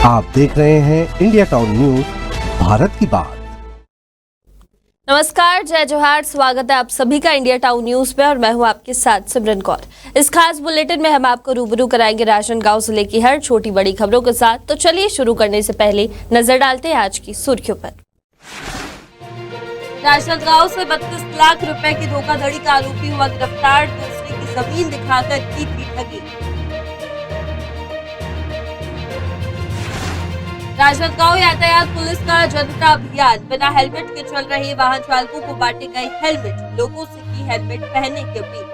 आप देख रहे हैं इंडिया टाउन न्यूज, भारत की बात। नमस्कार, जय जोहार, स्वागत है आप सभी का इंडिया टाउन न्यूज में और मैं हूं आपके साथ सिमरन कौर। इस खास बुलेटिन में हम आपको रूबरू कराएंगे राजनांदगांव जिले की हर छोटी बड़ी खबरों के साथ। तो चलिए शुरू करने से पहले नजर डालते हैं आज की सुर्खियों पर। राजनांदगांव से 32 लाख रुपए की धोखाधड़ी का आरोपी हुआ गिरफ्तार, दूसरे की जमीन दिखाकर की ठगी। राजनांदगांव यातायात पुलिस का जनता अभियान, बिना हेलमेट के चल रहे वाहन चालकों को बांटे गए हेलमेट, लोगों से की हेलमेट पहनने की अपील।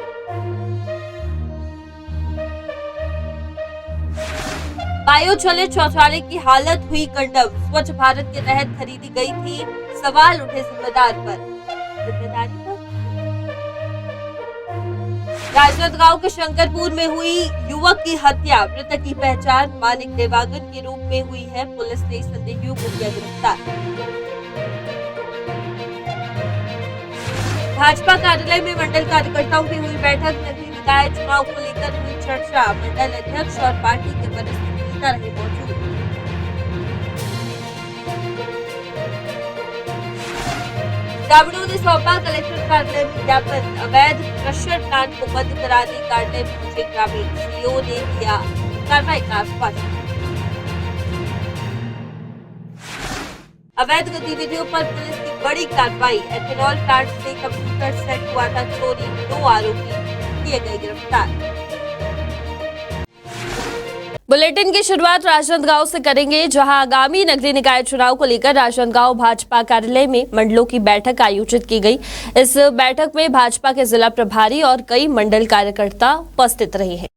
बायो चलित शौचालय की हालत हुई कंडम, स्वच्छ भारत के तहत खरीदी गई थी, सवाल उठे जिम्मेदारी पर। राजनांदगांव के शंकरपुर में हुई युवक की हत्या, मृतक की पहचान मालिक देवांगन के रूप में हुई है, पुलिस ने संदिग्धों को किया गिरफ्तार। भाजपा कार्यालय में मंडल कार्यकर्ताओं की हुई बैठक, नगरीय निकाय चुनाव को लेकर हुई चर्चा, मंडल अध्यक्ष और पार्टी के वरिष्ठ नेता रहे मौजूद। ग्रामीणों ने सौंपा कलेक्टर कार्यालय में ज्ञापन, अवैध क्रशर प्लांट को बंद कराने कार्यालय पहुंचे ग्रामीण, सीईओ ने दिया कार्रवाई का आश्वासन। अवैध गतिविधियों पर पुलिस की बड़ी कार्रवाई, एथेनॉल प्लांट से कंप्यूटर सेट हुआ था चोरी, 2 आरोपी किए गए गिरफ्तार। बुलेटिन की शुरुआत राजनांदगांव से करेंगे, जहां आगामी नगरीय निकाय चुनाव को लेकर राजनांदगांव भाजपा कार्यालय में मंडलों की बैठक आयोजित की गई। इस बैठक में भाजपा के जिला प्रभारी और कई मंडल कार्यकर्ता उपस्थित रहे हैं।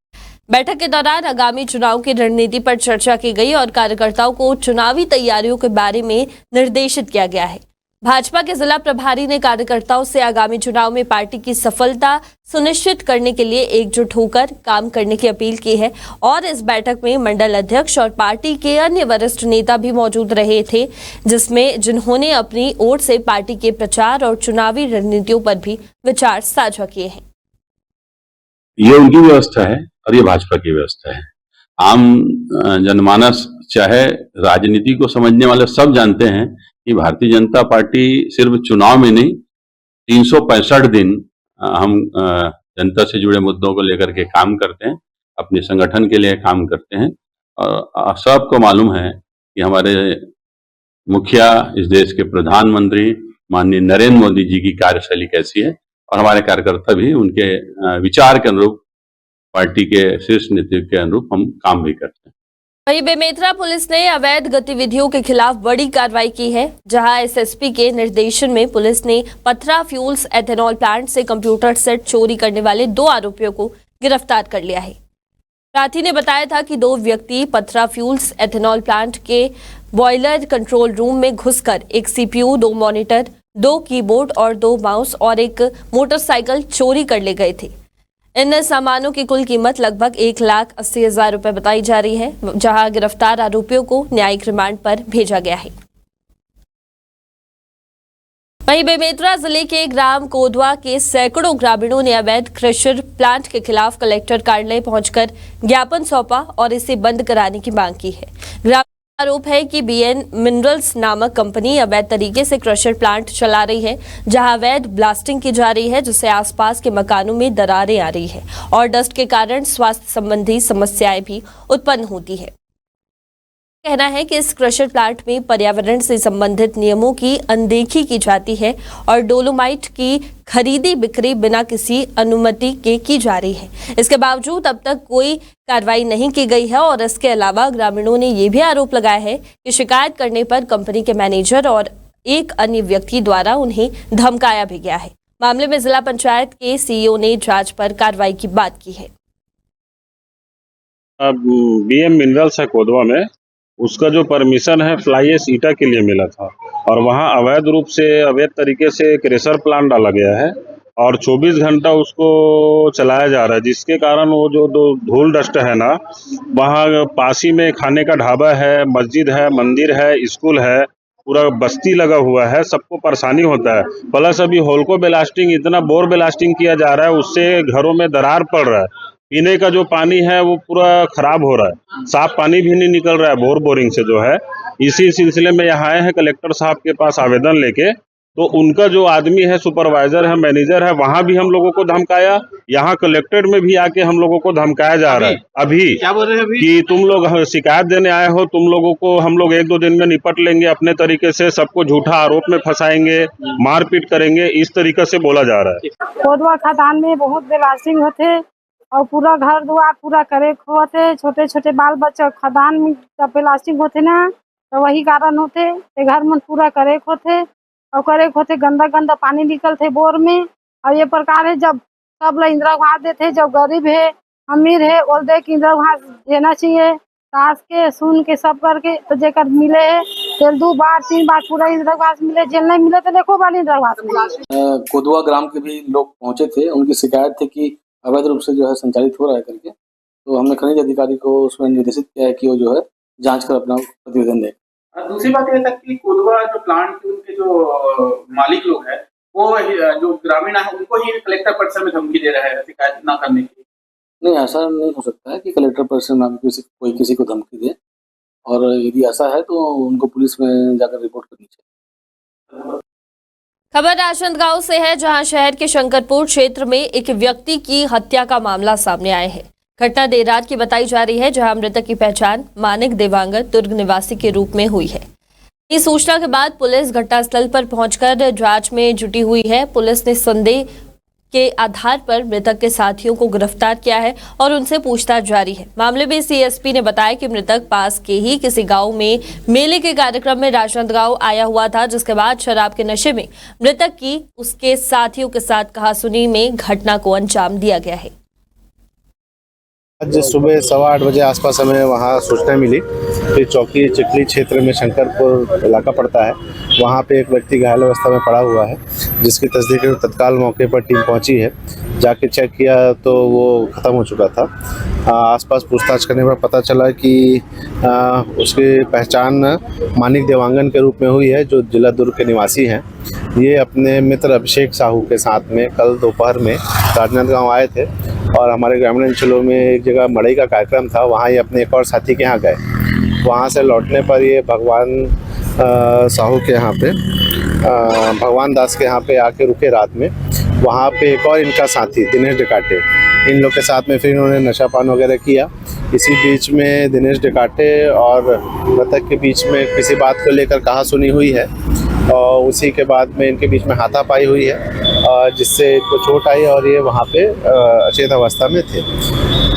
बैठक के दौरान आगामी चुनाव की रणनीति पर चर्चा की गई और कार्यकर्ताओं को चुनावी तैयारियों के बारे में निर्देशित किया गया है। भाजपा के जिला प्रभारी ने कार्यकर्ताओं से आगामी चुनाव में पार्टी की सफलता सुनिश्चित करने के लिए एकजुट होकर काम करने की अपील की है और इस बैठक में मंडल अध्यक्ष और पार्टी के अन्य वरिष्ठ नेता भी मौजूद रहे थे, जिन्होंने अपनी ओर से पार्टी के प्रचार और चुनावी रणनीतियों पर भी विचार साझा किए हैं। ये उनकी व्यवस्था है और ये भाजपा की व्यवस्था है। आम जनमानस चाहे राजनीति को समझने वाले सब जानते हैं कि भारतीय जनता पार्टी सिर्फ चुनाव में नहीं 365 दिन हम जनता से जुड़े मुद्दों को लेकर के काम करते हैं, अपने संगठन के लिए काम करते हैं। और सबको मालूम है कि हमारे मुखिया, इस देश के प्रधानमंत्री माननीय नरेंद्र मोदी जी की कार्यशैली कैसी है और हमारे कार्यकर्ता भी उनके विचार के अनुरूप, पार्टी के शीर्ष नेतृत्व के अनुरूप हम काम भी करते हैं। वहीं बेमेतरा पुलिस ने अवैध गतिविधियों के खिलाफ बड़ी कार्रवाई की है, जहां एसएसपी के निर्देशन में पुलिस ने पथरा फ्यूल्स एथेनॉल प्लांट से कंप्यूटर सेट चोरी करने वाले 2 आरोपियों को गिरफ्तार कर लिया है। प्रार्थी ने बताया था कि 2 व्यक्ति पथरा फ्यूल्स एथेनॉल प्लांट के बॉयलर कंट्रोल रूम में घुसकर एक सीपीयू, 2 मॉनिटर, 2 कीबोर्ड और 2 माउस और एक मोटरसाइकिल चोरी कर ले गए थे। इन सामानों की कुल कीमत लगभग 1,80,000 रुपए बताई जा रही है, जहां गिरफ्तार आरोपियों को न्यायिक रिमांड पर भेजा गया है। वहीं बेमेतरा जिले के ग्राम कोदवा के सैकड़ों ग्रामीणों ने अवैध क्रशर प्लांट के खिलाफ कलेक्टर कार्यालय पहुंचकर ज्ञापन सौंपा और इसे बंद कराने की मांग की है। आरोप है कि बीएन मिनरल्स नामक कंपनी अवैध तरीके से क्रशर प्लांट चला रही है, जहां अवैध ब्लास्टिंग की जा रही है, जिससे आसपास के मकानों में दरारें आ रही है और डस्ट के कारण स्वास्थ्य संबंधी समस्याएं भी उत्पन्न होती है। कहना है कि इस क्रशर प्लांट में पर्यावरण से संबंधित नियमों की अनदेखी की जाती है और डोलोमाइट की खरीदी बिक्री बिना किसी अनुमति के की जा रही है। इसके बावजूद अब तक कोई कार्रवाई नहीं की गई है और इसके अलावा ग्रामीणों ने यह भी आरोप लगाया है कि शिकायत करने पर कंपनी के मैनेजर और एक अन्य व्यक्ति द्वारा उन्हें धमकाया भी गया है। मामले में जिला पंचायत के सीईओ ने जांच पर कार्रवाई की बात की है। अब बीएम मिनरल्स है कोदवा में, उसका जो परमिशन है फ्लाई ऐश ईटा के लिए मिला था और वहाँ अवैध रूप से, अवैध तरीके से क्रेशर प्लांट डाला गया है और 24 घंटा उसको चलाया जा रहा है, जिसके कारण वो जो धूल डस्ट है ना, वहाँ पास ही में खाने का ढाबा है, मस्जिद है, मंदिर है, स्कूल है, पूरा बस्ती लगा हुआ है, सबको परेशानी होता है। प्लस अभी होल्को ब्लास्टिंग, इतना बोर ब्लास्टिंग किया जा रहा है, उससे घरों में दरार पड़ रहा है। पीने का जो पानी है वो पूरा खराब हो रहा है, साफ पानी भी नहीं निकल रहा है बोरिंग से जो है। इसी सिलसिले में यहाँ आए हैं कलेक्टर साहब के पास आवेदन लेके। तो उनका जो आदमी है, सुपरवाइजर है, मैनेजर है, वहाँ भी हम लोगों को धमकाया, यहाँ कलेक्टेड में भी आके हम लोगों को धमकाया जा रहा है। अभी क्या बोल रहे हैं अभी? कि तुम लोग शिकायत देने आए हो, तुम लोगों को हम लोग 1-2 दिन में निपट लेंगे, अपने तरीके से सबको झूठा आरोप में फंसाएंगे, मारपीट करेंगे, इस तरीके से बोला जा रहा है। कोदवा खदान में बहुत बेलास्टिंग होते और पूरा घर दुआर पूरा करे होते, छोटे छोटे बाल बच्चा खदान में जब बेलास्टिंग होते ना तो वही कारण होते घर में पूरा करे होते और करे होते गंदा गंदा पानी निकलते बोर में। और ये प्रकार है जब सब लोग इंदिरा आवास देते, जब गरीब है अमीर है बोल दे कि इंदिरा आवास देना चाहिए, ताश के सुन के सब करके तो जेकर मिले है फिर 2 बार 3 बार पूरा इंदिरा आवास मिले, जेल नहीं मिले तो देखो वाली इंदिरा आवास मिले। कोदवा ग्राम के भी लोग पहुंचे थे, उनकी शिकायत थी कि अवैध रूप से जो है संचालित हो रहा है करके। तो हमने खनिज अधिकारी को उसमें निर्देशित किया है कि वो जो है जांच कर अपना प्रतिवेदन दे। दूसरी बात यह तक कि कोदवा जो प्लांट के उनके जो मालिक लोग हैं वो जो ग्रामीण है उनको ही कलेक्टर परिसर में धमकी दे रहे हैं शिकायत न करने की। नहीं, ऐसा नहीं हो सकता है कि कलेक्टर परिसर में कोई किसी को धमकी दे, और यदि ऐसा है तो उनको पुलिस में जाकर रिपोर्ट करनी चाहिए। खबर राजनांदगांव से है, जहां शहर के शंकरपुर क्षेत्र में एक व्यक्ति की हत्या का मामला सामने आया है। घटना देर रात की बताई जा रही है, जहां मृतक की पहचान मानिक देवांगन दुर्ग निवासी के रूप में हुई है। इस सूचना के बाद पुलिस घटनास्थल पर पहुंचकर जांच में जुटी हुई है। पुलिस ने संदेह के आधार पर मृतक के साथियों को गिरफ्तार किया है और उनसे पूछताछ जारी है। मामले में सीएसपी ने बताया कि मृतक पास के ही किसी गांव में मेले के कार्यक्रम में राजनांदगांव आया हुआ था, जिसके बाद शराब के नशे में मृतक की उसके साथियों के साथ कहासुनी में घटना को अंजाम दिया गया है। आज सुबह 8:15 बजे आसपास हमें वहाँ सूचना मिली कि चौकी चिखली क्षेत्र में शंकरपुर इलाका पड़ता है, वहाँ पे एक व्यक्ति घायल अवस्था में पड़ा हुआ है, जिसकी तस्दीक तत्काल मौके पर टीम पहुँची है। जाके चेक किया तो वो ख़त्म हो चुका था। आसपास पूछताछ करने पर पता चला कि उसकी पहचान मानिक देवांगन के रूप में हुई है, जो जिला दुर्ग के निवासी हैं। ये अपने मित्र अभिषेक साहू के साथ में कल दोपहर में राजनांदगांव आए थे और हमारे ग्रामीण अंचलों में एक जगह मड़ई का कार्यक्रम था, वहाँ ये अपने एक और साथी के यहाँ गए। वहाँ से लौटने पर ये भगवान साहू के यहाँ पे भगवान दास के यहाँ पे आके रुके रात में। वहाँ पे एक और इनका साथी दिनेश डिकाटे, इन लोग के साथ में फिर इन्होंने नशा पान वगैरह किया। इसी बीच में दिनेश डिकाटे और मृतक के बीच में किसी बात को लेकर कहासुनी हुई है और उसी के बाद में इनके बीच में हाथापाई हुई है, जिससे इनको चोट आई और ये वहाँ पे अचेत अवस्था में थे।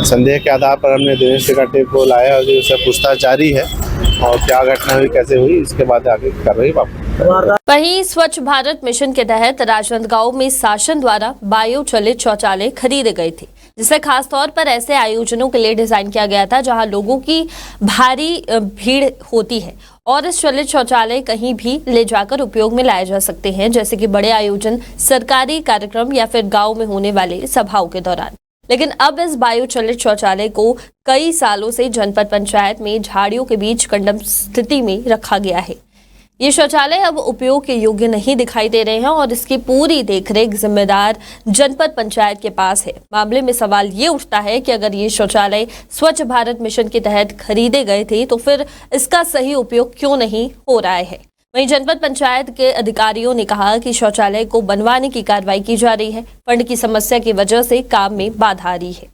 संदेह के आधार पर हमने दिनेश डिकाटे को लाया और उससे पूछताछ जारी है और क्या घटना हुई, कैसे हुई, इसके बाद आगे कार्रवाई वापस। वहीं स्वच्छ भारत मिशन के तहत राजनांदगांव में शासन द्वारा बायो चलित शौचालय खरीदे गए थे, जिसे खास तौर पर ऐसे आयोजनों के लिए डिजाइन किया गया था जहां लोगों की भारी भीड़ होती है और इस चलित शौचालय कहीं भी ले जाकर उपयोग में लाए जा सकते हैं, जैसे कि बड़े आयोजन, सरकारी कार्यक्रम या फिर गांव में होने वाले सभाओं के दौरान। लेकिन अब इस बायो चलित शौचालय को कई सालों से जनपद पंचायत में झाड़ियों के बीच कंडम स्थिति में रखा गया है। ये शौचालय अब उपयोग के योग्य नहीं दिखाई दे रहे हैं और इसकी पूरी देखरेख जिम्मेदार जनपद पंचायत के पास है। मामले में सवाल ये उठता है कि अगर ये शौचालय स्वच्छ भारत मिशन के तहत खरीदे गए थे तो फिर इसका सही उपयोग क्यों नहीं हो रहा है। वहीं जनपद पंचायत के अधिकारियों ने कहा कि शौचालय को बनवाने की कार्रवाई की जा रही है। फंड की समस्या की वजह से काम में बाधा आ रही है।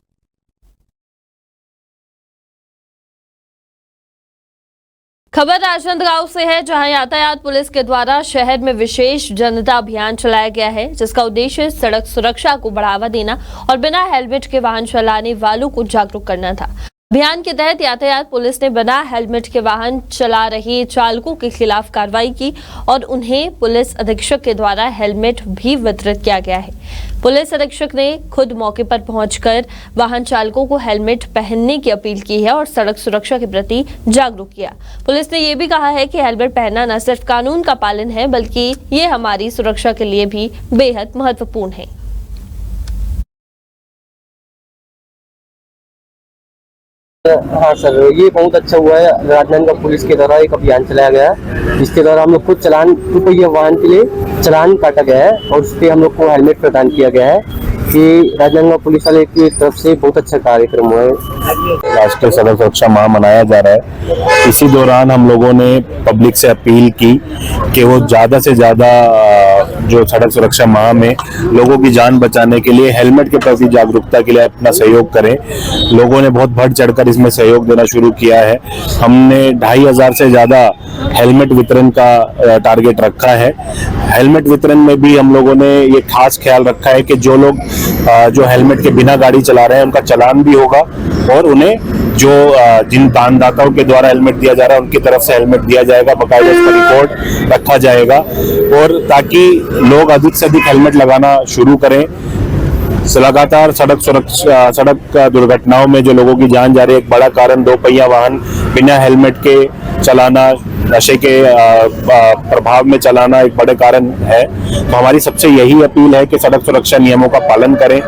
खबर राजनांदगांव से है, जहां यातायात पुलिस के द्वारा शहर में विशेष जनता अभियान चलाया गया है, जिसका उद्देश्य सड़क सुरक्षा को बढ़ावा देना और बिना हेलमेट के वाहन चलाने वालों को जागरूक करना था। अभियान के तहत यातायात पुलिस ने बिना हेलमेट के वाहन चला रहे चालकों के खिलाफ कार्रवाई की और उन्हें पुलिस अधीक्षक के द्वारा हेलमेट भी वितरित किया गया है। पुलिस अधीक्षक ने खुद मौके पर पहुंचकर वाहन चालकों को हेलमेट पहनने की अपील की है और सड़क सुरक्षा के प्रति जागरूक किया। पुलिस ने यह भी कहा है कि हेलमेट पहनना न सिर्फ कानून का पालन है, बल्कि ये हमारी सुरक्षा के लिए भी बेहद महत्वपूर्ण है। हाँ सर, ये बहुत अच्छा हुआ है। राजनांदगांव पुलिस के द्वारा एक अभियान चलाया गया है, जिसके द्वारा हम लोग खुद चालान, रुपये वाहन के लिए चालान काटा गया है और उस पर हम लोग को हेलमेट प्रदान किया गया है। ये राजनांदगांव पुलिस वाले की तरफ से बहुत अच्छा कार्यक्रम हुआ है। राष्ट्रीय सड़क सुरक्षा माह मनाया जा रहा है। इसी दौरान हम लोगों ने पब्लिक से अपील की कि वो ज़्यादा से ज़्यादा जो सड़क सुरक्षा माह में लोगों की जान बचाने के लिए हेलमेट के प्रति जागरूकता के लिए अपना सहयोग करें। लोगों ने बहुत बढ़ चढ़कर इसमें सहयोग देना शुरू किया है। हमने 2500 से ज़्यादा हेलमेट वितरण का टारगेट रखा है। हेलमेट वितरण में भी हम लोगों ने ये खास ख्याल रखा है कि जो लोग जो हेलमेट के बिना गाड़ी चला रहे हैं उनका चालान भी होगा और उन्हें जो जिन दानदाताओं के द्वारा हेलमेट दिया जा रहा है उनकी तरफ से हेलमेट दिया जाएगा, बाकायदा इसका रिकॉर्ड रखा जाएगा और ताकि लोग अधिक से अधिक हेलमेट लगाना शुरू करें। लगातार सड़क दुर्घटनाओं में जो लोगों की जान जा रही है, एक बड़ा कारण 2 पहिया वाहन बिना हेलमेट के चलाना, नशे के प्रभाव में चलाना एक बड़े कारण है। तो हमारी सबसे यही अपील है कि सड़क सुरक्षा नियमों का पालन करें।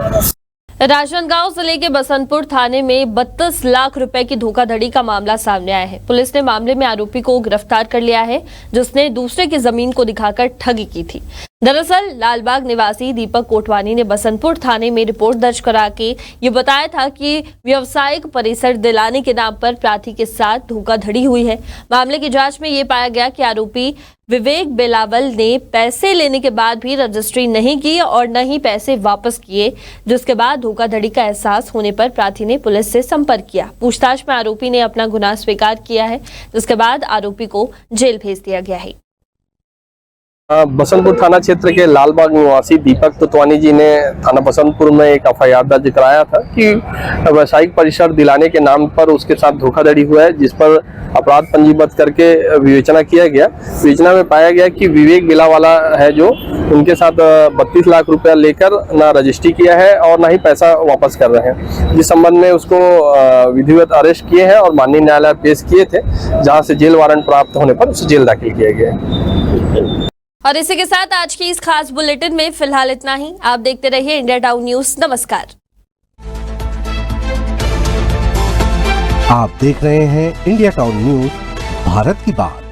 राजनांदगांव जिले के बसंतपुर थाने में 32 लाख रुपए की धोखाधड़ी का मामला सामने आया है। पुलिस ने मामले में आरोपी को गिरफ्तार कर लिया है, जिसने दूसरे की जमीन को दिखाकर ठगी की थी। दरअसल लालबाग निवासी दीपक कोटवानी ने बसंतपुर थाने में रिपोर्ट दर्ज करा के ये बताया था कि व्यावसायिक परिसर दिलाने के नाम पर प्रार्थी के साथ धोखाधड़ी हुई है। मामले की जांच में ये पाया गया कि आरोपी विवेक बेलावल ने पैसे लेने के बाद भी रजिस्ट्री नहीं की और न ही पैसे वापस किए, जिसके बाद धोखाधड़ी का एहसास होने पर प्रार्थी ने पुलिस से संपर्क किया। पूछताछ में आरोपी ने अपना गुनाह स्वीकार किया है, जिसके बाद आरोपी को जेल भेज दिया गया है। बसंतपुर थाना क्षेत्र के लालबाग निवासी दीपक कोटवानी जी ने थाना बसंतपुर में एक एफआईआर दर्ज कराया था कि व्यावसायिक परिसर दिलाने के नाम पर उसके साथ धोखाधड़ी हुआ है, जिस पर अपराध पंजीबद्ध करके विवेचना किया गया। विवेचना में पाया गया कि विवेक बिलावाला है जो उनके साथ 32 लाख रुपया लेकर ना रजिस्ट्री किया है और ना ही पैसा वापस कर रहे हैं, जिस संबंध में उसको विधिवत अरेस्ट किए हैं और माननीय न्यायालय पेश किए थे, जहाँ से जेल वारंट प्राप्त होने पर उसे जेल दाखिल किया गया। और इसी के साथ आज की इस खास बुलेटिन में फिलहाल इतना ही। आप देखते रहिए इंडिया टाउन न्यूज। नमस्कार। आप देख रहे हैं इंडिया टाउन न्यूज, भारत की बात।